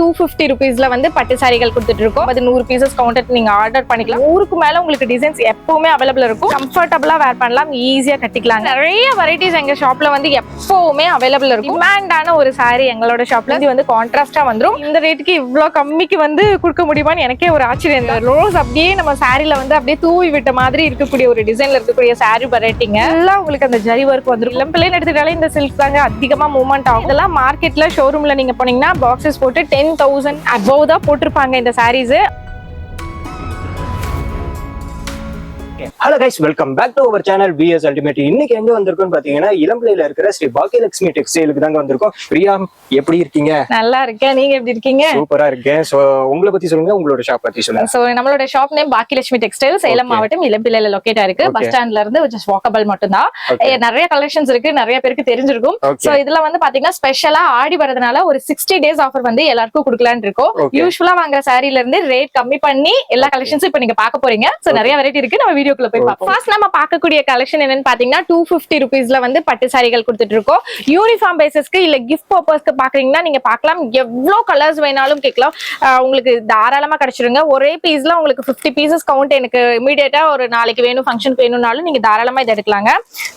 250 rupeesல வந்து பட்டு சாரிகள் கொடுத்துட்டு இருக்கோம். அது 100 பீசஸ் கவுண்டட் நீங்க ஆர்டர் பண்ணிக்கலாம். 100க்கு மேல உங்களுக்கு டிசைன்ஸ் எப்பவுமே அவைலபிள் இருக்கும். கம்ஃபர்டபுளா வேர் பண்ணலாம், ஈஸியா கட்டிக்கலாம். நிறைய வெரைட்டிஸ் எங்க ஷாப்ல வந்து எப்பவுமே அவைலபிள் இருக்கும். டிமாண்டான ஒரு சாரி எங்களோட ஷாப்ல இது வந்து கான்ட்ராஸ்டா வந்துரும். இந்த ரேட்டுக்கு இவ்வளவு கம்மிக்கு வந்து கொடுக்க முடியுமான்னு எனக்கே ஒரு ஆச்சரியம். இந்த ரோஸ் அப்படியே நம்ம சாரில வந்து அப்படியே தூவி விட்ட மாதிரி இருக்கக்கூடிய ஒரு டிசைன்ல இருக்கக்கூடிய சாரி வெரைட்டிங்க எல்லாம் உங்களுக்கு அந்த ஜரி ஒர்க் வந்துரும். இளம்பிள்ளைன்னு எடுத்துக்கிட்டாலே இந்த சில்க் தாங்க அதிகமா மூவ்மெண்ட் ஆகும். இதெல்லாம் மார்க்கெட்ல ஷோரூம்ல நீங்க போனீங்கன்னா பாக்ஸஸ் போட்டு 10,000 above தான் போட்டிருப்பாங்க இந்த saris. Hello guys, welcome back to our channel VS Ultimate. இன்னைக்கு எங்க வந்திருக்கோம்னு பாத்தீங்கன்னா இளம்பிள்ளையில இருக்கிற ஸ்ரீ பாக்கியலட்சுமி டெக்ஸ்டைலுக்கு தாங்க வந்திருக்கோம். பிரியா, எப்படி இருக்கீங்க? நல்லா இருக்கேன், நீங்க எப்படி இருக்கீங்க? சூப்பரா இருக்கேன். சோ உங்களை பத்தி சொல்லுங்க, உங்களோட ஷாப் பத்தி சொல்லுங்க. சோ நம்மளோட shop name Bhagyalakshmi textile, Salem மாவட்டம் இளம்பிள்ளையில லொகேட் இருக்கு. பஸ் ஸ்டாண்ட்ல இருந்து ஜஸ்ட் வாக்கபிள் மட்டும் தான். நிறைய கலெக்ஷன்ஸ் இருக்கு, நிறைய பேருக்கு தெரிஞ்சிருக்கும். சோ இதுல வந்து பாத்தீங்கன்னா ஸ்பெஷலா ஆடி வரதுனால ஒரு 60 days ஆஃபர் வந்து எல்லாருக்கும் கொடுக்கலான்னு இருக்கோம். யூஸ்வலா வாங்குற சாரில இருந்து ரேட் கம்மி பண்ணி எல்லா கலெக்ஷன்ஸும் இப்ப நீங்க பாக்க போறீங்க. சோ நிறைய வெரைட்டி இருக்கு, நம்ம வீடியோக்குள்ள போய் பார்ப்போம். ஃபர்ஸ்ட் நம்ம பார்க்கக்கூடிய கலெக்ஷன் என்னன்னு பாத்தீங்கன்னா 250 rupeesல வந்து பட்டு சாரிகள் கொடுத்துட்டு இருக்கோம். யூனிஃபார்ம் பேசிஸ்க்கு இல்ல கிஃப்ட் பர்பஸ்க்கு பாக்குறீங்கன்னா நீங்க பார்க்கலாம். எவ்வளவு கலர்ஸ் வேணாலும் கேட்கலாம், உங்களுக்கு தாராளமா கிடைச்சிருங்க. ஒரே பீஸ்ல உங்களுக்கு 50 பீசஸ் கவுண்ட் எனக்கு இமீடியட்டா ஒரு நாளைக்கு வேணும், ஃபங்க்ஷன் வேணும்னாலும் நீங்க தாராளமா இதை எடுக்கலாங்க.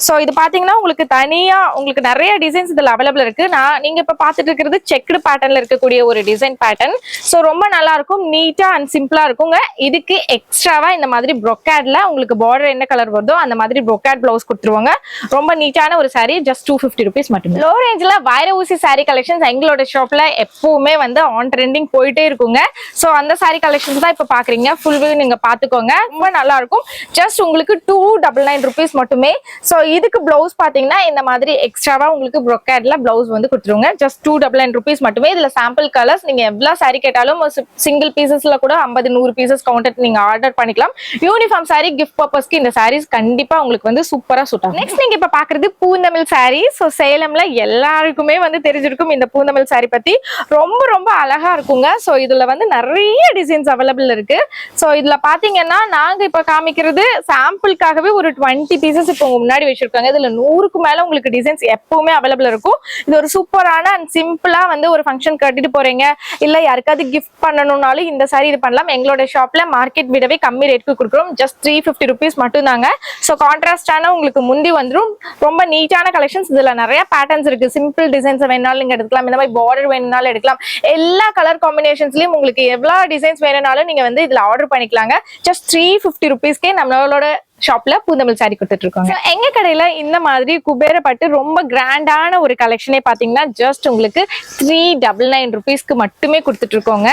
சோ இது பாத்தீங்கன்னா உங்களுக்கு தனியா உங்களுக்கு நிறைய டிசைன்ஸ் இதுல அவைலபிள் இருக்கு. நீங்க இப்ப பாத்துட்டு இருக்கிறது செக்டு பேட்டர்ன்ல இருக்கக்கூடிய ஒரு டிசைன் பேட்டர்ன். சோ ரொம்ப நல்லா இருக்கும், நீட்டா அண்ட் சிம்பிளா இருக்குங்க. இதுக்கு எக்ஸ்ட்ராவா இந்த மாதிரி ப்ரொக்காட்ல உங்களுக்கு பார்டர் என்ன கலர் வருதோ அந்த மாதிரி ப்ரொக்காட் பிளவுஸ் கொடுத்துருவாங்க. ரொம்ப நீட்டான ஒரு சாரி, ஜஸ்ட் 250 rupees மட்டுமே. லோ ரேஞ்ச்ல வைர ஊசி சாரி கலெக்ஷன்ஸ் எங்களோட ஷாப்ல எப்பவுமே வந்து ஆன் ட்ரெண்டிங் போயிட்டே இருக்குங்க. சோ அந்த சாரி கலெக்ஷன்ஸ் தான் இப்ப பாக்குறீங்க. ஃபுல் வியூ நீங்க பாத்துக்கோங்க, ரொம்ப நல்லா இருக்கும். ஜஸ்ட் உங்களுக்கு 299 rupees மட்டுமே. சோ இதுக்கு பிளவுஸ் பாத்தீங்கன்னா இந்த மாதிரி எக்ஸ்ட்ராவா உங்களுக்கு ப்ரொக்காட்ல பிளவுஸ் வந்து கொடுத்துருவாங்க. ஜஸ்ட் 299 rupees மட்டுமே. இதுல சாம்பிள் கலர்ஸ் நீங்க எவ்வளவு சாரி கேட்டாலும் சிங்கிள் பீசஸ்ல கூட 50-100 பீசஸ் கவுண்டட் நீங்க ஆர்டர் பண்ணிக்கலாம். யூனிஃபார்ம் சாரி கிஃப்ட் பர்பஸ்க்கு இந்த சாரீஸ் கண்டிப்பா உங்களுக்கு வந்து சூப்பரா சூட் ஆகும். நெக்ஸ்ட் நீங்க இப்ப பாக்குறது பூந்தமிழ் சாரி. சோ சேலம்ல எல்லாருக்குமே வந்து தெரிஞ்சிருக்கும் இந்த பூந்தமிழ் சாரி பத்தி. ரொம்ப ரொம்ப அழகா இருக்குங்க. சோ இதுல வந்து நிறைய டிசைன்ஸ் அவைலபிள் இருக்கு. சோ இதுல பாத்தீங்கன்னா நாங்க இப்ப காமிக்கிறது சாம்பிளுக்காகவே ஒரு 20 பீசஸ் இப்போ முன்னாடி வச்சிருக்காங்க. இதுல 100க்கு மேல உங்களுக்கு டிசைன்ஸ் எப்பவுமே அவைலபிள் இருக்கும். இது ஒரு சூப்பரான அண்ட் சிம்பிளா வந்து ஒரு ஃபங்க்ஷன் கட்டிட்டு போறீங்க, இல்ல யாருக்காவது கிஃப்ட் பண்ணணும்னாலும் இந்த சாரி இது பண்ணலாம். எங்களோட ஷாப்ல மார்க்கெட் விடவே கம்மி ரேட்க்கு கொடுக்குறோம். ஜஸ்ட் 350 rupees மட்டும் தாங்க. சோ கான்ட்ராஸ்டான உங்களுக்கு முந்தி வந்துரும். ரொம்ப நீட்டான கலெக்ஷன்ஸ். இதுல நிறைய பேட்டர்ன்ஸ் இருக்கு. சிம்பிள் டிசைன்ஸ் வேணாலும் நீங்க எடுக்கலாம், இந்த மாதிரி பார்டர் வேணும்னாலும் எடுக்கலாம். எல்லா கலர் காம்பினேஷன்ஸ்லயும் உங்களுக்கு எவ்வளவு டிசைன்ஸ் வேணும்னாலும் நீங்க வந்து இதுல ஆர்டர் பண்ணிக்கலாங்க. ஜஸ்ட் 350 rupeesக்கே நம்மளோட ஷாப்ல பூந்தமிழ் சாரி கொடுத்துட்டு இருக்காங்க. எங்க கடையில இந்த மாதிரி குபேர பட்டு ரொம்ப கிராண்டான ஒரு கலெக்ஷனே பாத்தீங்கன்னா ஜஸ்ட் உங்களுக்கு 399 rupeesக்கு மட்டுமே கொடுத்துட்டு இருக்கோங்க.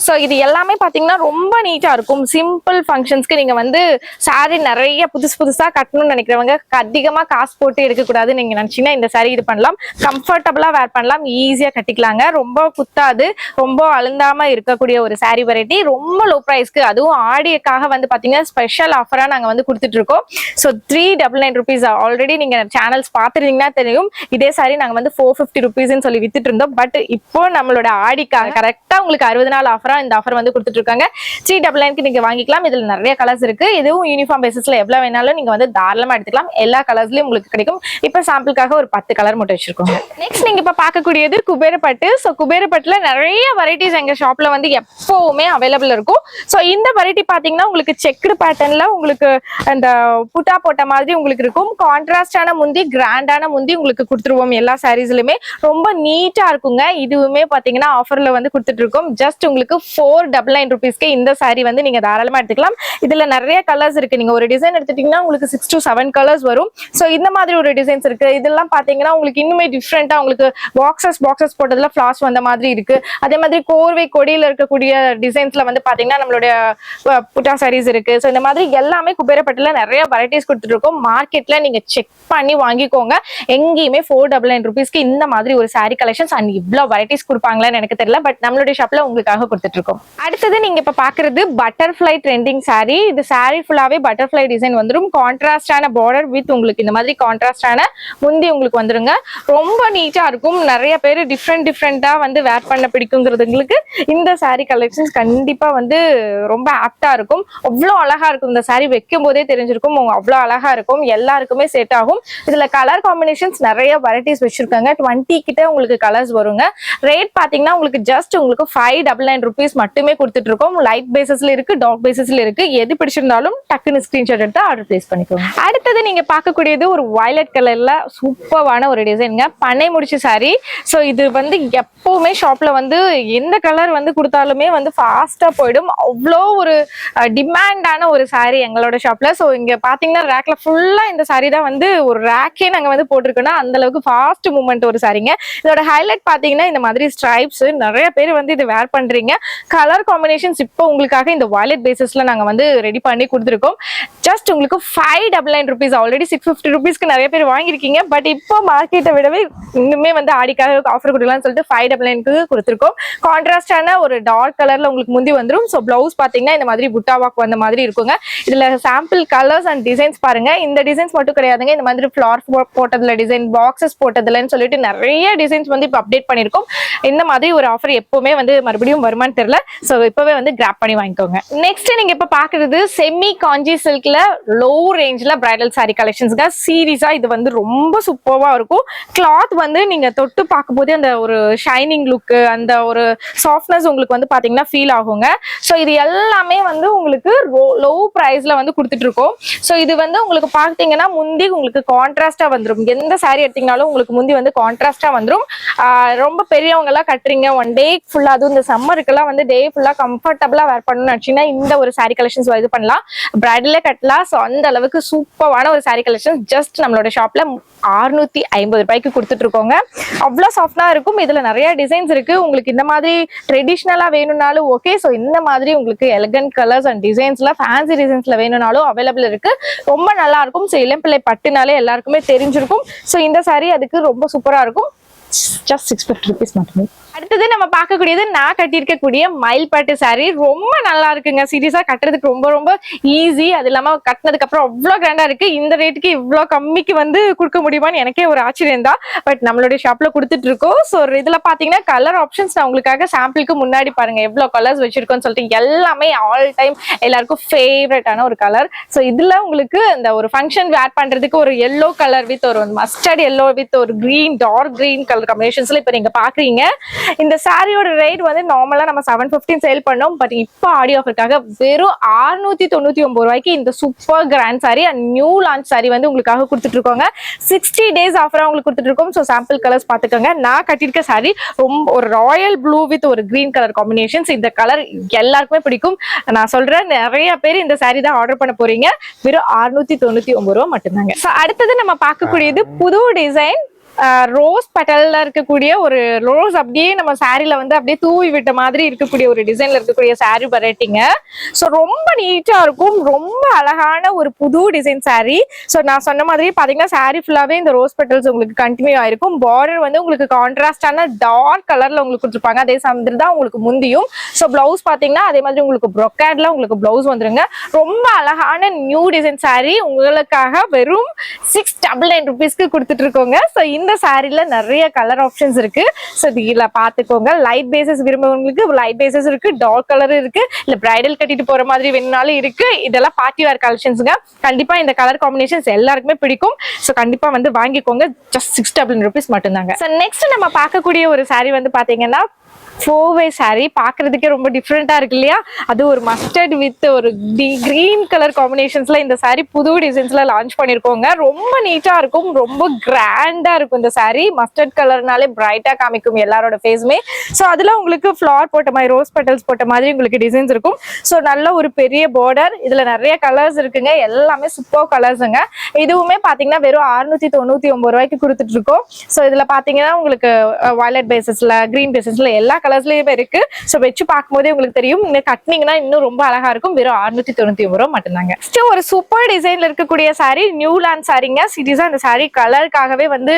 சோ இது எல்லாமே பாத்தீங்கன்னா ரொம்ப நீட்டா இருக்கும். சிம்பிள் ஃபங்க்ஷன்ஸ்க்கு நீங்க வந்து சாரி நிறைய புதுசா கட்டணும்னு நினைக்கிறவங்க அதிகமா காசு போட்டு எடுக்கக்கூடாது நீங்க நினைச்சீங்கன்னா இந்த சாரி இது பண்ணலாம். கம்ஃபர்டபுளா வேர் பண்ணலாம், ஈஸியா கட்டிக்கலாங்க. ரொம்ப குத்தாது, ரொம்ப அழுந்தாம இருக்கக்கூடிய ஒரு சாரி வெரைட்டி. ரொம்ப லோ பிரைஸ்க்கு, அதுவும் ஆடியக்காக வந்து பாத்தீங்கன்னா ஸ்பெஷல் ஆஃபரா நாங்க வந்து கொடுத்துட்டு இருக்கோம். So 399 rupees. ஆல்ரெடி நீங்க சேனல்ஸ் பாத்துருந்தீங்கன்னா தெரியும், இதே சாரி நாங்க வந்து 450 rupees சொல்லி வித்துட்டு இருந்தோம். பட் இப்போ நம்மளோட ஆடிக்காக கரெக்டா உங்களுக்கு 60 நாள் ஆஃபரா இந்த ஆஃபர் வந்து கொடுத்துட்டு இருக்காங்க. 399க்கு நீங்க வாங்கிக்கலாம். இதுல நிறைய கலர்ஸ் இருக்கு. இதுவும் யூனிஃபார்ம் பேசிஸ்ல எவ்வளவு வேணாலும் நீங்க வந்து தாராளமா எடுத்துக்கலாம். எல்லா கலர்ஸ்லயும் உங்களுக்கு கிடைக்கும். இப்ப சாம்பிளுக்காக ஒரு 10 கலர் மட்டும் வச்சிருக்கோம். நெக்ஸ்ட் நீங்க இப்ப பார்க்கக்கூடியது குபேரப்பட்டு. சோ குபேரப்பட்டுல நிறைய வெரைட்டிஸ் எங்க ஷாப்ல வந்து எப்பவுமே அவைலபிள் இருக்கும். சோ இந்த வெரைட்டி பாத்தீங்கன்னா உங்களுக்கு செக்டு பேட்டர்ன்ல உங்களுக்கு அந்த புட்டா போட்ட மாதிரி உங்களுக்கு இருக்கும். கான்ட்ராஸ்டான முந்தி, கிராண்டான முந்தி உங்களுக்கு கொடுத்துருவோம் எல்லா சாரீஸ்லயுமே. ரொம்ப நீட்டா இருக்குங்க. இதுவுமே பாத்தீங்கன்னா ஆஃபர்ல வந்து கொடுத்துட்டு இருக்கோம். ஜஸ்ட் உங்களுக்கு 499 rupeesக்கு இந்த சாரி வந்து நீங்க தாராளமா எடுத்துக்கலாம். இதுல நிறைய கலர்ஸ் இருக்கு. நீங்க ஒரு டிசைன் எடுத்துட்டீங்கன்னா உங்களுக்கு 6 to 7 கலர்ஸ் வரும். சோ இந்த மாதிரி ஒரு டிசைன்ஸ் இருக்கு. இதெல்லாம் பாத்தீங்கன்னா உங்களுக்கு இன்னுமே டிஃப்ரெண்டா உங்களுக்கு பாக்ஸஸ் போட்டதுல ஃபிளார்ஸ் வந்த மாதிரி இருக்கு. அதே மாதிரி கோர்வை கொடியில இருக்கக்கூடிய டிசைன்ஸ்ல வந்து பாத்தீங்கன்னா நம்மளுடைய புட்டா சாரீஸ் இருக்கு. சோ இந்த மாதிரி எல்லாமே குபேரப்பட்டுல நிறைய வெரைட்டிஸ் கொடுத்துட்டு இருக்கோம். மார்க்கெட்ல நீங்க செக் பண்ணி வாங்கிக்கோங்க. எங்கேயுமே 499 rupeesக்கு இந்த மாதிரி ஒரு சாரி கலெக்ஷன்ஸ் அண்ட் இவ்வளவு வெரைட்டிஸ் கொடுப்பாங்களான்னு எனக்கு தெரியல. பட் நம்மளுடைய ஷாப்ல உங்களுக்காக கொடுத்துட்டு இருக்கோம். அடுத்தது நீங்க இப்ப பாக்குறது பட்டர்ஃபிளை ட்ரெண்டிங் saree. இது saree ஃபுல்லாவே பட்டர்ஃபிளை டிசைன் வந்துரும். கான்ட்ராஸ்டான பார்டர் வித் உங்களுக்கு இந்த மாதிரி கான்ட்ராஸ்டான முந்தி உங்களுக்கு வந்துருங்க. ரொம்ப நீட்டா இருக்கும். நிறைய பேர் டிஃப்ரெண்டா வந்து வேர் பண்ண பிடிக்குங்கிறதுங்களுக்கு இந்த saree கலெக்ஷன்ஸ் கண்டிப்பா வந்து ரொம்ப ஆப்டா இருக்கும். அவ்வளோ அழகா இருக்கும். இந்த saree வைக்கும் போதே தெரிஞ்சிருக்கும் அவ்வளோ அழகா இருக்கும். எல்லாருக்குமே செட் ஆகும். இதுல கலர் காம்பினேஷன்ஸ் நிறைய வெரைட்டிஸ் வச்சிருக்காங்க. 20 கிட்ட உங்களுக்கு கலர்ஸ் வருங்க. ரேட் பாத்தீங்கன்னா உங்களுக்கு ஜஸ்ட் உங்களுக்கு 599 rupees மட்டுமே கொடுத்துட்டு இருக்கோம். லைட் பேசிஸ்ல இருக்கு, டார்க் பேசிஸ்ல இருக்கு. எது பிடிச்சிருந்தாலும் டக்குன்னு ஸ்கிரீன்ஷாட் எடுத்து ஆர்டர் பிளேஸ் பண்ணிக்கோங்க. அடுத்தது நீங்க பார்க்கக்கூடியது ஒரு வயலட் கலர்ல சூப்பரான ஒரு டிசைனுங்க. பனை முடிச்சு saree. ஸோ இது வந்து எப்பவுமே ஷாப்ல வந்து எந்த கலர் வந்து கொடுத்தாலுமே வந்து ஃபாஸ்டா போயிடும். அவ்வளோ ஒரு டிமாண்டான ஒரு saree எங்களோட ஷாப்ல. ஸோ இங்க பாத்தீங்கன்னா ரேக்ல ஃபுல்லா இந்த saree தான் வந்து ஒரு ரேக்கே நாங்க வந்து போட்டிருக்கோம்னா அந்த அளவுக்கு ஃபாஸ்ட் மூவ்மெண்ட் ஒரு சாரீங்க. இதோட ஹைலைட் பாத்தீங்கன்னா இந்த மாதிரி ஸ்ட்ரைப்ஸ் நிறைய பேர் வந்து இது வேர் பண்றீங்க. கலர் காம்பினேஷன்ஸ் இப்போ உங்களுக்காக இந்த வயலட் பேசிஸ்ல நாங்க வந்து ரெடி பண்ணி கொடுத்துருக்கோம். ஜஸ்ட் உங்களுக்கு 599 rupees. ஆல்ரெடி 650 rupeesக்கு நிறைய பேர் வாங்கியிருக்கீங்க. பட் இப்போ மார்க்கெட்டை விடவே இன்னுமே வந்து ஆடிக்காக ஆஃபர் கொடுக்கலாம்னு சொல்லிட்டு 599க்கு கொடுத்துருக்கோம். கான்ட்ராஸ்டான ஒரு டார்க் கலர்ல உங்களுக்கு முந்தி வந்துடும். ஸோ பிளவுஸ் பாத்தீங்கன்னா இந்த மாதிரி புட்டாவாக் வந்த மாதிரி இருக்குங்க. இதுல சாம்பிள் கலர்ஸ் அண்ட் டிசைன்ஸ் பாருங்க. இந்த டிசைன்ஸ் மட்டும் கிடையாதுங்க. இந்த மாதிரி ஃபிளார் போட்டதுல டிசைன், பாக்ஸஸ் போட்டதுலன்னு சொல்லிட்டு நிறைய டிசைன்ஸ் வந்து இப்போ அப்டேட் பண்ணிருக்கோம். இந்த மாதிரி ஒரு ஆஃபர் எப்பவுமே வந்து மறுபடியும் வருமானு தெரியல. ஸோ இப்பவே வந்து கிராப் பண்ணி வாங்கிக்கோங்க. நெக்ஸ்ட் நீங்க இப்ப பாக்குறது செமி காஞ்சி சில்க்ல லோ ரேஞ்ச்ல பிரைடல் சாரி கலெக்ஷன்ஸ்ங்க. சீரியஸா இது வந்து ரொம்ப சூப்பர்வா இருக்கும். கிளாத் வந்து நீங்க தொட்டு பார்க்கும் போதே அந்த ஒரு ஷைனிங் லுக், அந்த ஒரு சாஃப்ட்னஸ் உங்களுக்கு வந்து பாத்தீங்கன்னா ஃபீல் ஆகுங்க. ஸோ இது எல்லாமே வந்து உங்களுக்கு லோ பிரைஸ்ல வந்து கொடுத்துட்டு இருக்கோம். ஸோ இது வந்து உங்களுக்கு பாத்தீங்கன்னா முந்தி உங்களுக்கு கான்ட்ராஸ்டா வந்துடும். எந்த சாரி எடுத்தீங்கனாலும் உங்களுக்கு முந்தி வந்து கான்ட்ராஸ்டா வந்துடும். ரொம்ப பெரியவங்க எல்லாம் கட்டுறீங்க ஒன் டே ஃபுல்லா, அதுவும் இந்த சம்மருக்கெல்லாம் வந்து டே ஃபுல்லா கம்ஃபர்டபுளா வேர் பண்ணணும்னு நினைச்சீங்கன்னா இந்த ஒரு சாரி கலெக்ஷன்ஸ் இது பண்ணலாம். பிரைடலே கட்டலாம். ஸோ அந்த அளவுக்கு சூப்பரான ஒரு சாரி கலெக்ஷன் ஜஸ்ட் நம்மளோட ஷாப்ல 650 ரூபாய்க்கு கொடுத்துட்டு இருக்கோங்க. அவ்வளோ சாஃப்டா இருக்கும். இதுல நிறைய டிசைன்ஸ் இருக்கு. உங்களுக்கு இந்த மாதிரி ட்ரெடிஷ்னலா வேணும்னாலும் ஓகே. ஸோ இந்த மாதிரி உங்களுக்கு எலகன்ட் கலர்ஸ் அண்ட் டிசைன்ஸ்ல ஃபேன்சி டிசைன்ஸ்ல வேணும்னாலும் அவைலபிள் இருக்கு. ரொம்ப நல்லா இருக்கும். ஸோ இளம்பிள்ளை பட்டுனாலே எல்லாருக்குமே தெரிஞ்சிருக்கும். ஸோ இந்த சாரி அதுக்கு ரொம்ப சூப்பரா இருக்கும். just 650 rupees மட்டுமே. அடுத்தது நம்ம பார்க்கக்கூடியது நான் கட்டியிருக்கக்கூடிய மயில் பட்டு சாரி. ரொம்ப நல்லா இருக்குங்க. சீரியஸா கட்டுறதுக்கு ரொம்ப ரொம்ப ஈஸி. அது இல்லாம கட்டினதுக்கு அப்புறம் அவ்வளோ கிராண்டா இருக்கு. இந்த ரேட்டுக்கு இவ்வளோ கம்மிக்கு வந்து கொடுக்க முடியுமான்னு எனக்கே ஒரு ஆச்சரியம் தான். பட் நம்மளுடைய ஷாப்ல கொடுத்துட்டு இருக்கோம். ஸோ இதுல பாத்தீங்கன்னா கலர் ஆப்ஷன்ஸ் நான் உங்களுக்காக சாம்பிளுக்கு முன்னாடி பாருங்க எவ்வளவு கலர்ஸ் வச்சிருக்கோம்னு சொல்லிட்டு எல்லாமே ஆல் டைம் எல்லாருக்கும் ஃபேவரட்டான ஒரு கலர். ஸோ இதுல உங்களுக்கு இந்த ஒரு ஃபங்க்ஷன் வேர் பண்றதுக்கு ஒரு எல்லோ கலர் வித் ஒரு மஸ்டர்ட் எல்லோ வித் ஒரு கிரீன், டார்க் கிரீன் கலர் காம்பினேஷன்ஸ்ல இப்ப நீங்க பாக்குறீங்க. இந்த சாரியோட ரேட் வந்து நார்மலா நம்ம 750 சேல் பண்ணோம். பட் இப்போ ஆடியோ ஆஃபருக்காக வெறும் 699 ரூபாய்க்கு இந்த super grand sari and new launch sari வந்து உங்களுக்காக கொடுத்துட்டு இருக்கோங்க. 60 days ஆஃபரா உங்களுக்கு கொடுத்துட்டு இருக்கோம். ஸோ சாம்பிள் கலர்ஸ் பாத்துக்கோங்க. நான் கட்டியிருக்க சாரி ரொம்ப ஒரு ராயல் ப்ளூ வித் ஒரு கிரீன் கலர் காம்பினேஷன்ஸ். இந்த கலர் எல்லாருக்குமே பிடிக்கும். நான் சொல்றேன் நிறைய பேர் இந்த சாரி தான் ஆர்டர் பண்ண போறீங்க. வெறும் 699 ரூபாய் மட்டும்தாங்க. ஸோ அடுத்தது நம்ம பார்க்கக்கூடியது புது டிசைன் ரோஸ் பெட்டல்ல இருக்கக்கூடிய ஒரு ரோஸ் அப்படியே நம்ம சாரில வந்து அப்படியே தூவி விட்ட மாதிரி இருக்கக்கூடிய ஒரு டிசைன்ல இருக்கக்கூடிய சாரி வெரைட்டிங்க. ஸோ ரொம்ப நீட்டா இருக்கும். ரொம்ப அழகான ஒரு புது டிசைன் சாரி. ஸோ நான் சொன்ன மாதிரி பாத்தீங்கன்னா சாரி ஃபுல்லாவே இந்த ரோஸ் பெட்டல்ஸ் உங்களுக்கு கண்டினியூ ஆயிருக்கும். பார்டர் வந்து உங்களுக்கு கான்ட்ராஸ்டான டார்க் கலர்ல உங்களுக்கு கொடுத்துருப்பாங்க. அதே சமயத்துல தான் உங்களுக்கு முந்தியும். ஸோ பிளவுஸ் பாத்தீங்கன்னா அதே மாதிரி உங்களுக்கு ப்ரொக்காட்ல உங்களுக்கு பிளவுஸ் வந்துருங்க. ரொம்ப அழகான நியூ டிசைன் சாரி உங்களுக்காக வெறும் 699 rupeesக்கு கொடுத்துட்டு இருக்கோங்க. ஸோ இந்த சாரில நிறைய கலர் ஆப்ஷன்ஸ் இருக்கு. ஸோ இதுல பாத்துக்கோங்க. லைட் பேசஸ் விரும்புவங்களுக்கு லைட் பேசஸ் இருக்கு, டார்க் கலர் இருக்கு, இல்ல பிரைடல் கட்டிட்டு போற மாதிரி வேணும்னாலும் இருக்கு. இதெல்லாம் பார்ட்டி வேர் கலெக்ஷன்ஸ்ங்க. கண்டிப்பா இந்த கலர் காம்பினேஷன்ஸ் எல்லாருக்குமே பிடிக்கும். ஸோ கண்டிப்பா வந்து வாங்கிக்கோங்க. ஜஸ்ட் 699 rupees மட்டும்தாங்க. ஸோ நெக்ஸ்ட் நம்ம பார்க்கக்கூடிய ஒரு சாரி வந்து பாத்தீங்கன்னா 4-way saree. பாக்குறதுக்கே ரொம்ப டிஃப்ரெண்டா இருக்கு இல்லையா? அது ஒரு மஸ்டர்ட் வித் ஒரு கிரீன் கலர் காம்பினேஷன்ஸ்ல இந்த saree புது டிசைன்ஸ்ல லான்ச் பண்ணிருக்கோங்க. ரொம்ப நீட்டா இருக்கும். ரொம்ப கிராண்டா இருக்கும் இந்த saree. மஸ்டர்ட் கலர்னாலே பிரைட்டா காமிக்கும் எல்லாரோட ஃபேஸுமே. ஸோ அதுல உங்களுக்கு ஃபிளார் போட்ட மாதிரி, ரோஸ் பெட்டல்ஸ் போட்ட மாதிரி உங்களுக்கு டிசைன்ஸ் இருக்கும். ஸோ நல்ல ஒரு பெரிய பார்டர். இதுல நிறைய கலர்ஸ் இருக்குங்க. எல்லாமே சூப்பர் கலர்ஸுங்க. இதுவுமே பாத்தீங்கன்னா வெறும் 699 ரூபாய்க்கு கொடுத்துட்டு இருக்கோம். ஸோ இதுல பாத்தீங்கன்னா உங்களுக்கு வயலட் பேசஸ்ல, கிரீன் பேசஸ்ல எல்லா கலர்ஸ்லயுமே இருக்கு. சோ வச்சு பார்க்கும்போதே உங்களுக்கு தெரியும். இந்த கட்டினீங்கன்னா இன்னும் ரொம்ப அழகா இருக்கும். வெறும் 699 ரூபாய் மட்டும்தாங்க. நெக்ஸ்ட் ஒரு சூப்பர் டிசைன்ல இருக்கக்கூடிய சாரி, நியூ லாண்ட் சாரிங்க. சீரியஸா இந்த சாரி கலருக்காகவே வந்து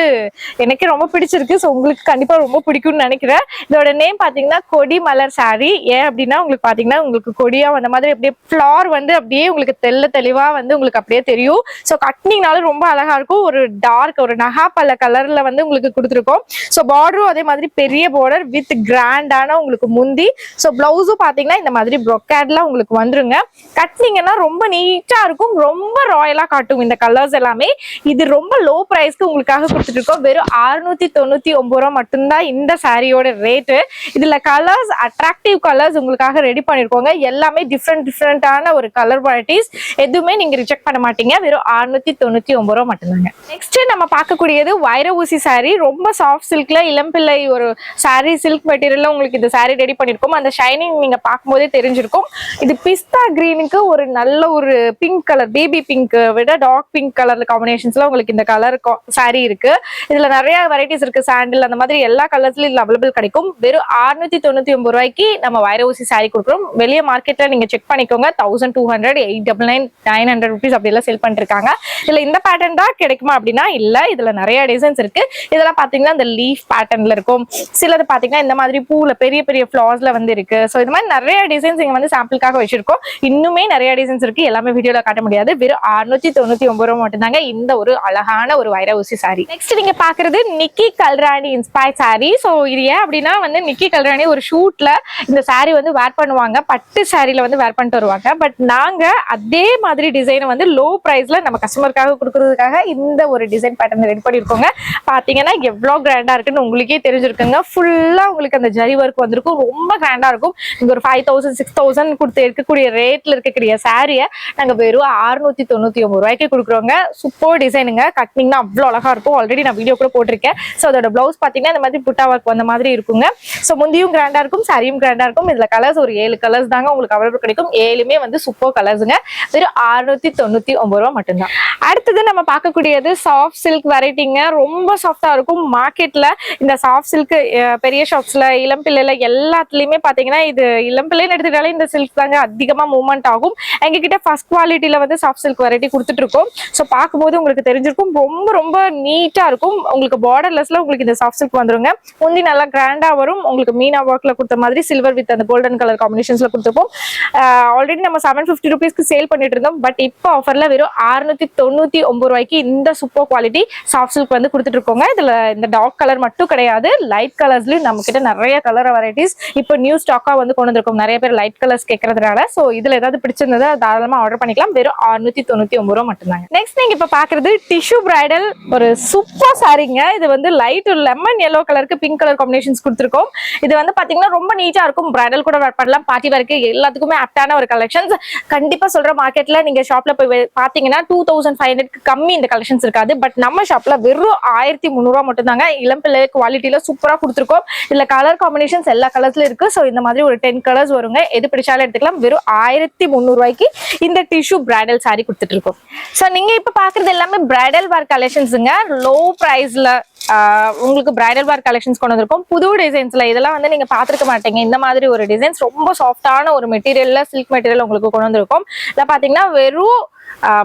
எனக்கு ரொம்ப பிடிச்சிருக்கு. சோ உங்களுக்கு கண்டிப்பா ரொம்ப பிடிக்கும்னு நினைக்கிறேன். இதோட நேம் பாத்தீங்கன்னா கொடி மலர் சாரி. ஏன் அப்படின்னா உங்களுக்கு பாத்தீங்கன்னா உங்களுக்கு கொடியா வந்த மாதிரி அப்படியே ஃபிளார் வந்து அப்படியே உங்களுக்கு தெளிவா வந்து உங்களுக்கு அப்படியே தெரியும். சோ கட்டினீங்கனாலும் ரொம்ப அழகா இருக்கும். ஒரு டார்க் ஒரு நகா பல்ல கலர்ல வந்து உங்களுக்கு கொடுத்துருக்கோம். சோ பார்டரும் அதே மாதிரி பெரிய பார்டர் வித் கிராண்டான உங்களுக்கு முந்தி. சோ பிளவுஸும் பாத்தீங்கன்னா இந்த மாதிரி ப்ரொக்கேட்ல உங்களுக்கு வந்துருங்க. கட்டினீங்கன்னா ரொம்ப நீட்டா இருக்கும். ரொம்ப ராயலா காட்டும் இந்த கலர்ஸ் எல்லாமே. இது ரொம்ப லோ பிரைஸ்க்கு உங்களுக்காக கொடுத்துட்டு இருக்கோம். வெறும் 699 ரூபாய் மட்டும்தான் இந்த சாரியோட ரேட்டு. இதுல கலர்ஸ் அட்ராக்டிவ் கலர்ஸ் உங்களுக்காக ரெடி பண்ணிருக்கோங்க. எல்லாமே டிஃப்ரெண்டான ஒரு கலர் வெரைட்டிஸ். எதுவுமே நீங்க ரிஜெக்ட் பண்ண மாட்டீங்க. வெறும் 699 ரூபாய் மட்டும்தாங்க. நெக்ஸ்ட் நம்ம பார்க்கக்கூடியது வைர ஊசி சாரி. ரொம்ப சாஃப்ட் சில்க்ல இளம்பிள்ளை ஒரு சாரி சில்க் மெட்டீரியல்ல உங்களுக்கு இந்த சாரி ரெடி பண்ணிருக்கோம். அந்த ஷைனிங் நீங்க பார்க்கும்போதே தெரிஞ்சிருக்கும். இது பிஸ்தா கிரீனுக்கு ஒரு நல்ல ஒரு பிங்க் கலர், பேபி பிங்க் விட டார்க் பிங்க் கலர் காம்பினேஷன்ஸ்ல உங்களுக்கு இந்த கலர் சாரி இருக்கு. இதுல நிறைய வெரைட்டிஸ் இருக்கு. சாண்டில் அந்த மாதிரி எல்லா கலர்ஸ்லயும் இதுல அவைலபிள் கிடைக்கும். வெறும் 699 ரூபாய்க்கு நம்ம வைர ஊசி சாரி கொடுக்குறோம். வெளிய மார்க்கெட்ல நீங்க செக் பண்ணிக்கோங்க. 1200, 899, 900 rupees அப்படி எல்லாம் செல் பண்ணிட்டு இருக்காங்க. இதுல இந்த பேட்டர்ன் தான் கிடைக்குமா அப்படின்னா இல்ல. இதுல நிறைய டிசைன்ஸ் இருக்கு. இதெல்லாம் பாத்தீங்கன்னா இந்த லீஃப் பேட்டர்ன்ல இருக்கும். சிலது பாத்தீங்கன்னா இந்த மாதிரி பூல பெரிய பெரிய ஃபிளார்ஸ்ல வந்து இருக்கு. சோ இது மாதிரி நிறைய டிசைன்ஸ் இங்க வந்து சாம்பிளுக்காக வச்சிருக்கோம். இன்னுமே நிறைய டிசைன்ஸ் இருக்கு. எல்லாமே வீடியோல காட்ட முடியாது. வெறும் 699 ரூபாய் மட்டும்தாங்க இந்த ஒரு அழகான ஒரு வைர ஊசி சாரி. நெக்ஸ்ட் நீங்க பாக்குறது நிக்கி கல்ராணி இன்ஸ்பயர் சாரி. சோ இது ஏன் அப்படின்னா வந்து நிக்கி கல்ராணி ஒரு ஷூட்ல இந்த சாரி வந்து வேர் பண்ணுவாங்க. பட்டு சாரில வந்து வேர் பண்ணிட்டு வருவாங்க. பட் நாங்க அதே மாதிரி டிசைன் வந்து லோ பிரைஸ்ல நம்ம கஸ்டமருக்காக கொடுக்கறதுக்காக இந்த ஒரு டிசைன் பேட்டர்ன் ரெடி பண்ணிருக்கோங்க. பாத்தீங்கன்னா எவ்வளவு கிராண்டா இருக்குன்னு உங்களுக்கே தெரிஞ்சிருக்குங்க. ஃபுல்லா உங்களுக்கு அந்த ஜரி ஒர்க் வந்திருக்கும். ரொம்ப கிராண்டா இருக்கும். நீங்க ஒரு 5000, 6000 கொடுத்து இருக்கக்கூடிய ரேட்ல இருக்கக்கூடிய சாரியை நாங்க வெறும் 699 ரூபாய்க்கு கொடுக்குறோங்க. சூப்பர் டிசைனுங்க. கட்டினீங்கன்னா அவ்வளவு அழகா இருக்கும். ஆல்ரெடி நான் வீடியோ கூட போட்டிருக்கேன். சோ அதோட பிளவுஸ் பாத்தீங்கன்னா இந்த மாதிரி புட்டா ஒர்க் வந்த மாதிரி இருக்குங்க. சோ முந்தியும் கிராண்டா இருக்கும், சாரியும் கிராண்டா இருக்கும். இதுல கலர்ஸ் ஒரு 7 கலர்ஸ் தாங்க உங்களுக்கு அவைலபிள் கிடைக்கும். 7மே வந்து சூப்பர் கலர்ஸுங்க. வெறும் 699 ரூபாய் மட்டும்தான். அடுத்தது நம்ம பார்க்கக்கூடியது சாஃப்ட் சில்க் வெரைட்டிங்க. ரொம்ப சாஃப்டா இருக்கும். மார்க்கெட்ல இந்த சாஃப்ட் சில்க் பெரிய ஷாப்ஸ்ல இளம்பிள்ளைல எல்லாத்துலயுமே பாத்தீங்கன்னா இது இளம்பிள்ளைன்னு எடுத்துக்கிட்டாலே இந்த சில்க் தாங்க அதிகமா மூவ்மெண்ட் ஆகும். எங்க கிட்ட ஃபர்ஸ்ட் குவாலிட்டியில வந்து சாஃப்ட் சில்க் வெரைட்டி கொடுத்துட்டு இருக்கோம். ஸோ பார்க்கும்போது உங்களுக்கு தெரிஞ்சிருக்கும். ரொம்ப ரொம்ப நீட்டா இருக்கும். உங்களுக்கு பார்டர்லெஸ்ல உங்களுக்கு இந்த சாஃப்ட் சில்க் வந்துருங்க. முந்தி நல்லா கிராண்டா வரும். உங்களுக்கு மீனா ஒர்க்ல கொடுத்த மாதிரி சில்வர் வித் அந்த கோல்டன் கலர் காம்பினேஷன்ஸ்ல கொடுத்துருப்போம். ஆல்ரெடி நம்ம 750 rupeesக்கு சேல் பண்ணிட்டு இருந்தோம். பட் இப்போ ஆஃபர்ல வெறும் 699 ரூபாய்க்கு இந்த சூப்பர் குவாலிட்டி சாஃப்ட் சில்க் வந்து கொடுத்துட்டு இருக்கோங்க. இதுல இந்த டார்க் கலர் மட்டும் கிடையாது, லைட் கலர்ஸ்லயும் நம்ம கிட்ட நிறைய கலர் வெரைட்டிஸ் இப்போ நியூ ஸ்டாக்கா வந்து கொண்டு வந்திருக்கோம். நிறைய பேர் லைட் கலர்ஸ் கேட்கறதுனால. சோ இதுல ஏதாவது பிடிச்சிருந்தது தாராளமா ஆர்டர் பண்ணிக்கலாம். வெறும் 699 ரூபாய் மட்டும்தாங்க. நெக்ஸ்ட் நீங்க இப்ப பாக்குறது டிஷ்யூ பிரைடல் ஒரு சூப்பர் சாரிங்க. இது வந்து லைட் லெமன் yellow கலருக்கு பிங்க் கலர் காம்பினேஷன்ஸ் கொடுத்துருக்கோம். இது வந்து பாத்தீங்கன்னா ரொம்ப நீட்டா இருக்கும். பிரைடல் கூட வேர் பண்ணலாம், பார்ட்டி வேர்க்கு எல்லாத்துக்குமே ஆப்டான ஒரு கலெக்ஷன்ஸ். கண்டிப்பா சொல்ற மார்க்கெட்ல நீங்க ஷாப்ல போய் பாத்தீங்கன்னா 2500 கம்மி இந்த கலெக்ஷன்ஸ் இருக்காது. பட் நம்ம ஷாப்ல வெறும் 1300 ரூபாய் மட்டும் தாங்க இளம்பிள்ளை குவாலிட்டியில சூப்பரா கொடுத்துருக்கோம். இதுல கலர் காம்பினேஷன்ஸ் எல்லா கலர்ஸ்ல இருக்கு. சோ இந்த மாதிரி ஒரு 10 கலர்ஸ் வருங்க. எது பிடிச்சாலும் எடுத்துக்கலாம். வெறும் 1300 ரூபாய்க்கு இந்த டிஷ்யூ பிரைடல் சாரி கொடுத்துட்டு இருக்கோம். சோ நீங்க இப்ப பாக்குறது எல்லாமே பிரைடல் வேர் கலெக்ஷன்ஸுங்க. லோ பிரைஸ்ல உங்களுக்கு பிரைடல் வேர் கலெக்ஷன்ஸ் கொண்டு வந்திருக்கும். புது டிசைன்ஸ்ல இதெல்லாம் வந்து நீங்க பாத்துருக்க மாட்டீங்க. இந்த மாதிரி ஒரு டிசைன்ஸ் ரொம்ப சாஃப்டான ஒரு மெட்டீரியல்ல சில்க் மெட்டீரியல் உங்களுக்கு கொண்டு வந்திருக்கும். இதை பாத்தீங்கன்னா வெறும்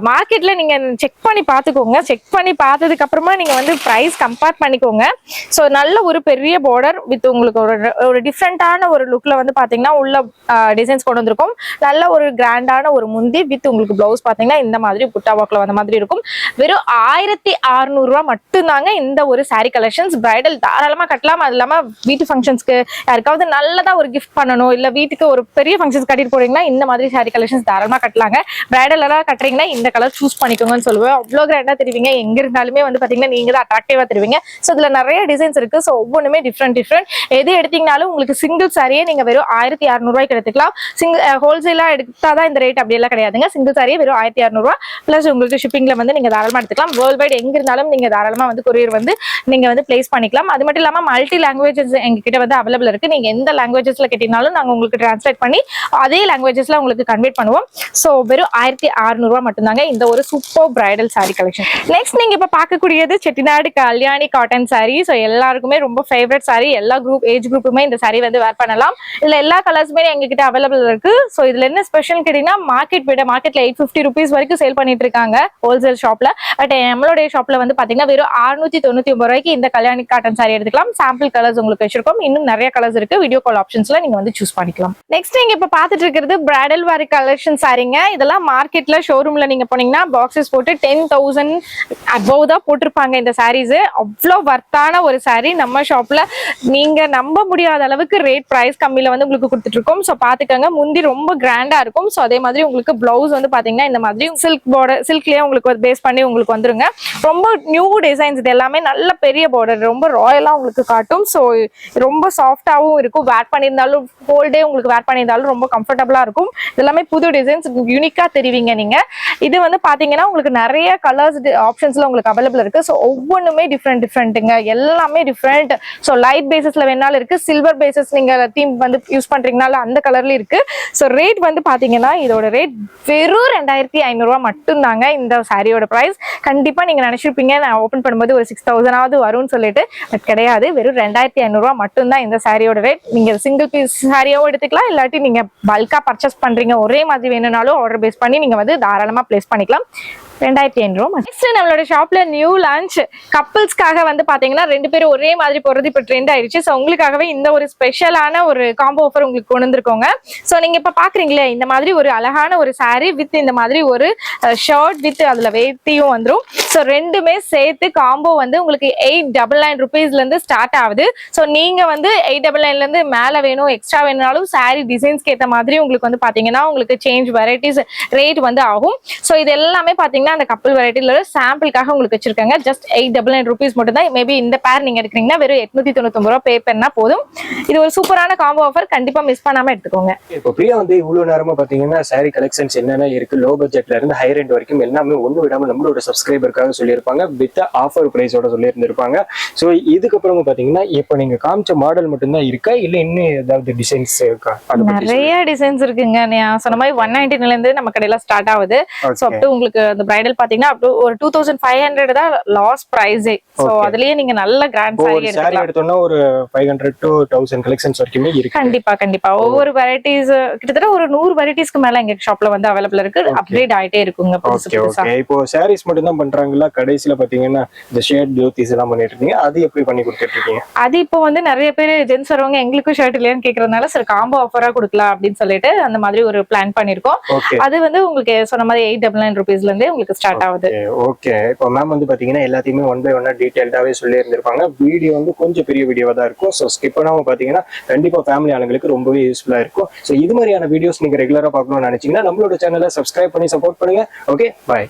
மார்க்கெட்ல நீங்க செக் பண்ணி பாத்துக்கோங்க. செக் பண்ணி பார்த்ததுக்கு அப்புறமா நீங்க வந்து பிரைஸ் கம்பேர் பண்ணிக்கோங்க. சோ நல்ல ஒரு பெரிய பார்டர் வித் உங்களுக்கு ஒரு டிஃப்ரெண்டான ஒரு லுக்ல வந்து பாத்தீங்கன்னா உள்ள டிசைன்ஸ் கொண்டு வந்திருக்கும். நல்ல ஒரு கிராண்டான ஒரு முந்தி வித் உங்களுக்கு பிளவுஸ் பாத்தீங்கன்னா இந்த மாதிரி புட்டா ஒர்க்ல வந்த மாதிரி இருக்கும். வெறும் 1600 ரூபாய் மட்டும்தாங்க இந்த ஒரு சாரி கலெக்ஷன்ஸ். பிரைடல் தாராளமா கட்டலாம். அது இல்லாம வீட்டு ஃபங்க்ஷன்ஸ்க்கு யாருக்காவது நல்லதா ஒரு கிஃப்ட் பண்ணணும், இல்ல வீட்டுக்கு ஒரு பெரிய ஃபங்க்ஷன்ஸ் கட்டிட்டு போறீங்கன்னா இந்த மாதிரி சாரி கலெக்ஷன்ஸ் தாராளமா கட்டலாங்க. பிரைடல் எல்லாம் கட்டுறீங்கன்னா இந்த கலர் சூஸ் பண்ணிக்கோங்கன்னு சொல்லுவேன். அவ்வளோ கிராண்டா தெரிவிங்க. எங்க இருந்தாலுமே வந்து பாத்தீங்கன்னா நீங்க தான் அட்ராக்டிவா தெரிவிங்க. சோ இதுல நிறைய டிசைன்ஸ் இருக்கு. சோ ஒவ்வொன்றுமே டிஃப்ரெண்ட் எது எடுத்தீங்கனாலும் உங்களுக்கு சிங்கிள் சாரியே நீங்க வெறும் 1600 ரூபாய்க்கு எடுத்துக்கலாம். ஹோல்சேலா எடுத்தாதான் இந்த ரேட் அப்படி எல்லாம் கிடையாதுங்க. சிங்கிள் சாரியே வெறும் 1600 ரூபாய் பிளஸ் உங்களுக்கு ஷிப்பிங்ல வந்து நீங்க தாராளமா எடுத்துக்கலாம். வேர்ல்ட் வைட் எங்க இருந்தாலும் நீங்க தாராளமா வந்து கொரியர் வந்து நீங்க வந்து பிளேஸ் பண்ணிக்கலாம். அது மட்டும் இல்லாம மல்டி லாங்குவேஜஸ் எங்க கிட்ட வந்து அவைலபிள் இருக்கு. நீங்க எந்த லாங்குவேஜஸ்ல கேட்டீங்கனாலும் நாங்க உங்களுக்கு டிரான்ஸ்லேட் பண்ணி அதே லாங்குவேஜஸ்ல உங்களுக்கு கன்வெர்ட் பண்ணுவோம். சோ வெறும் 1600 ரூபாய் மட்டும்தாங்க இந்த ஒரு super bridal saree collection. Next நீங்க இப்ப பார்க்கக்கூடியது Chettinad Kalyani cotton saree. So எல்லாருக்குமே ரொம்ப ஃபேவரட் saree. எல்லா ஏஜ் குரூப்புமே இந்த saree வந்து வேர் பண்ணலாம். இதுல எல்லா கலர்ஸுமே எங்ககிட்ட அவைலபிள் இருக்கு. ஸோ இதுல என்ன ஸ்பெஷல் கேட்டீங்கன்னா மார்க்கெட்ல 850 rupees வரைக்கும் சேல் பண்ணிட்டு இருக்காங்க ஹோல்சேல் ஷாப்ல. பட் நம்மளுடைய ஷாப்ல வந்து பாத்தீங்கன்னா வெறும் 699 ரூபாய்க்கு இந்த கல்யாணி காட்டன் saree எடுத்துக்கலாம். சாம்பிள் கலர்ஸ் உங்களுக்கு வச்சிருக்கோம். இன்னும் நிறைய கலர்ஸ் இருக்கு. வீடியோ கால் ஆப்ஷன்ஸ்ல நீங்க வந்து சூஸ் பண்ணிக்கலாம். நெக்ஸ்ட் நீங்க இப்ப பாத்துட்டு இருக்கிறது பிரைடல் வேர் கலெக்ஷன் சாரீங்க. இதெல்லாம் மார்க்கெட்ல ஷோரூம்ல நீங்க போனீங்கன்னா பாக்ஸஸ் போட்டு 10,000 above தான் போட்டிருப்பாங்க. இந்த சாரீஸ் அவ்வளோ வர்த்தான ஒரு saree. நம்ம ஷாப்ல நீங்க நம்ப முடியாத அளவுக்கு ரேட் பிரைஸ் கம்மியில வந்து உங்களுக்கு கொடுத்துட்டு இருக்கோம். ஸோ பாத்துக்கோங்க. முந்தி ரொம்ப கிராண்டா இருக்கும். ஸோ அதே மாதிரி உங்களுக்கு பிளவுஸ் வந்து பாத்தீங்கன்னா இந்த மாதிரி சில்க்லயே உங்களுக்கு பேஸ் பண்ணி உங்களுக்கு வந்துருங்க. ரொம்ப நியூ டிசைன்ஸ். இது எல்லாமே நல்ல பெரிய பார்டர், ரொம்ப ராயலா உங்களுக்கு காட்டும். ஸோ ரொம்ப சாஃப்டாவும் இருக்கும். வேர் பண்ணியிருந்தாலும் ஹோல் டே உங்களுக்கு வேர் பண்ணியிருந்தாலும் ரொம்ப கம்ஃபர்டபுளா இருக்கும். இது எல்லாமே புது டிசைன்ஸ், யூனிக்கா தெரிவிங்க நீங்க. இது வந்து பாத்தீங்கன்னா உங்களுக்கு நிறைய கலர்ஸ் ஆப்ஷன்ஸ்ல உங்களுக்கு அவைலபிள் இருக்கு. ஸோ ஒவ்வொன்றுமே டிஃப்ரெண்ட்டுங்க. எல்லாமே டிஃப்ரெண்ட். ஸோ லைட் பேசஸ்ல வேணாலும் இருக்கு, சில்வர் பேசஸ் நீங்க தீம் வந்து யூஸ் பண்றீங்கனால அந்த கலர்ல இருக்கு. ஸோ ரேட் வந்து பாத்தீங்கன்னா இதோட ரேட் வெறும் 2500 ரூபாய் மட்டும்தாங்க இந்த சாரியோட பிரைஸ். கண்டிப்பா நீங்க நினைச்சிருப்பீங்க நான் ஓபன் பண்ணும்போது ஒரு 6000 வரும்னு சொல்லிட்டு. பட் கிடையாது, வெறும் 2500 ரூபாய் மட்டும்தான் இந்த சாரியோட ரேட். நீங்க சிங்கிள் பீஸ் சாரியாவும் எடுத்துக்கலாம், இல்லாட்டி நீங்க பல்கா பர்ச்சேஸ் பண்றீங்க ஒரே மாதிரி வேணும்னாலும் ஆர்டர் பேஸ் பண்ணி நீங்க வந்து தாராளமா பிளேஸ் பண்ணிக்கலாம். 2500 ரூபாய். நெக்ஸ்ட் நம்மளோட ஷாப்ல நியூ லான்ச் கப்பிள்ஸ்க்காக வந்து பாத்தீங்கன்னா 2 பேரும் ஒரே மாதிரி போறது இப்ப ட்ரெண்ட் ஆயிடுச்சு. ஸோ உங்களுக்காகவே இந்த ஒரு ஸ்பெஷலான ஒரு காம்போ ஆஃபர் உங்களுக்கு கொண்டு வந்திருக்கோங்க. ஸோ நீங்க இப்ப பாக்குறீங்களே இந்த மாதிரி ஒரு அழகான ஒரு saree வித் இந்த மாதிரி ஒரு ஷர்ட் வித் அதுல வேட்டியும் வந்துடும். ஸோ ரெண்டுமே சேர்த்து காம்போ வந்து உங்களுக்கு 899 rupeesல இருந்து ஸ்டார்ட் ஆகுது. ஸோ நீங்க வந்து 899 இருந்து மேல வேணும் எக்ஸ்ட்ரா வேணும்னாலும் saree டிசைன்ஸ்க்கு ஏற்ற மாதிரி உங்களுக்கு வந்து பாத்தீங்கன்னா உங்களுக்கு சேஞ்ச் வெரைட்டிஸ் ரேட் வந்து ஆகும். ஸோ இது எல்லாமே பாத்தீங்கன்னா அந்த கப்பல் வெரைட்டில சாம்பிளுக்காக உங்களுக்கு வச்சிருக்காங்க. ஜஸ்ட் 899 rupees மட்டும் தான். மேபி இந்த பேர் நீங்க எடுக்கிறீங்கன்னா வெறும் 899 ரூபாய் பே பண்ணா போதும். இது ஒரு சூப்பரான காம்போ ஆஃபர். கண்டிப்பா மிஸ் பண்ணாம எடுத்துக்கோங்க. இப்போ பிரியா வந்து இவ்வளவு நேரமா பாத்தீங்கன்னா saree கலெக்ஷன்ஸ் என்னென்ன இருக்கு, லோ பட்ஜெட்ல இருந்து ஹை ரேண்ட் வரைக்கும் எல்லாமே ஒண்ணு விடாம நம்மளோட சப்ஸ்கிரைபருக்காக சொல்லியிருப்பாங்க. வித் ஆஃபர் பிரைஸோட சொல்லியிருந்திருப்பாங்க. ஸோ இதுக்கப்புறம் பாத்தீங்கன்னா இப்போ நீங்க காமிச்ச மாடல் மட்டும்தான் இருக்கா, இல்ல இன்னும் ஏதாவது டிசைன்ஸ் இருக்கா? நிறைய டிசைன்ஸ் இருக்குங்க. நான் சொன்ன மாதிரி 199 இருந்து நம்ம கடையில ஸ்டார்ட் ஆகுது. ஸோ அப் டு உங்களுக்கு அந்த பிரைடல் பாத்தீங்கன்னா அப் டு ஒரு 2500 தான் லாஸ்ட் பிரைஸே. ஸோ அதுலயே நீங்க நல்ல கிராண்ட் saree எடுத்தோம்னா ஒரு 500 to 1000 கலெக்ஷன்ஸ் வரைக்குமே இருக்கு. கண்டிப்பா ஒவ்வொரு வெரைட்டிஸ் கிட்டத்தட்ட ஒரு 100 வெரைட்டிஸ்க்கு மேல எங்க ஷாப்ல வந்து அவைலபிள் இருக்கு. அப்டேட் ஆயிட்டே இருக்குங்க. இப்போ சாரீஸ் மட்டும் தான் பண்றாங்களா? கடைசில பாத்தீங்கன்னா இந்த ஷர்ட் ஜோதிஸ் எல்லாம் பண்ணிட்டு இருக்கீங்க, அது எப்படி பண்ணி கொடுத்துட்டு இருக்கீங்க? அது இப்போ வந்து நிறைய பேர் ஜென்ஸ் வரவங்க எங்களுக்கும் ஷர்ட் இல்லையான்னு கேக்குறதுனால சரி காம்போ ஆஃபரா கொடுக்கலாம் அப்படின்னு சொல்லிட்டு அந்த மாதிரி ஒரு பிளான் பண்ணிருக்கோம். அது வந்து உங்களுக்கு சொன்ன மாதிரி 899 rupeesல இருந்து உங்களுக்கு ஸ்டார்ட் ஆகுது. ஓகே. இப்போ மேம் வந்து பாத்தீங்கன்னா எல்லாத்தையுமே ஒன் பை ஒன்னா டீடைல்டாவே சொல்லி இருந்திருப்பாங்க. வீடியோ வந்து கொஞ்சம் பெரிய வீடியோவா தான் இருக்கும். ஸோ ஸ்கிப் பண்ணாம பாத்தீங்கன்னா கண்டிப்பா ஃபேமிலி ஆளுங்களுக்கு ரொம்பவே யூஸ்ஃபுல்லா இருக்கும். ஸோ இது மாதிரியான வீடியோஸ் நீங்க ரெகுலரா பார்க்கணும்னு நினைச்சீங்கன்னா நம்மளோட சேனலை சப்ஸ்கிரைப் பண்ணி சப்போர்ட் பண்ணுங்க. ஓகே, பாய்.